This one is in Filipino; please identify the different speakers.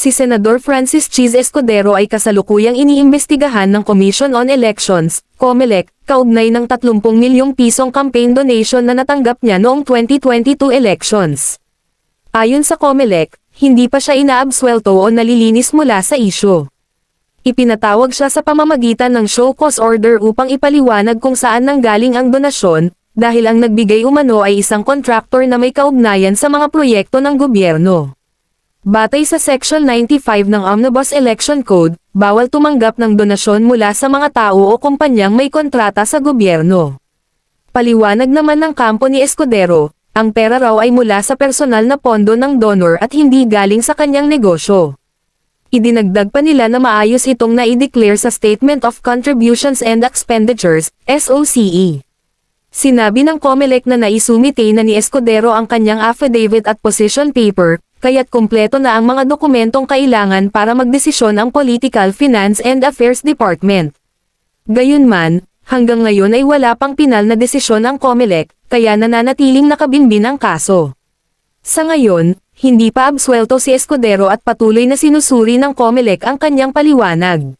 Speaker 1: Si Senador Francis Cheese Escudero ay kasalukuyang iniimbestigahan ng Commission on Elections, COMELEC, kaugnay ng 30 milyong pisong campaign donation na natanggap niya noong 2022 elections. Ayon sa COMELEC, hindi pa siya inaabsuelto o nalilinis mula sa isyu. Ipinatawag siya sa pamamagitan ng show cause order upang ipaliwanag kung saan nanggaling ang donasyon, dahil ang nagbigay umano ay isang kontraktor na may kaugnayan sa mga proyekto ng gobyerno. Batay sa Section 95 ng Omnibus Election Code, bawal tumanggap ng donasyon mula sa mga tao o kumpanyang may kontrata sa gobyerno. Paliwanag naman ng kampo ni Escudero, ang pera raw ay mula sa personal na pondo ng donor at hindi galing sa kanyang negosyo. Idinagdag pa nila na maayos itong na-i-declare sa Statement of Contributions and Expenditures, SOCE. Sinabi ng COMELEC na naisumite na ni Escudero ang kanyang affidavit at position paper, kaya't kumpleto na ang mga dokumentong kailangan para magdesisyon ang Political Finance and Affairs Department. Gayunman, hanggang ngayon ay wala pang pinal na desisyon ang COMELEC, kaya nananatiling nakabinbin ang kaso. Sa ngayon, hindi pa absuelto si Escudero at patuloy na sinusuri ng COMELEC ang kanyang paliwanag.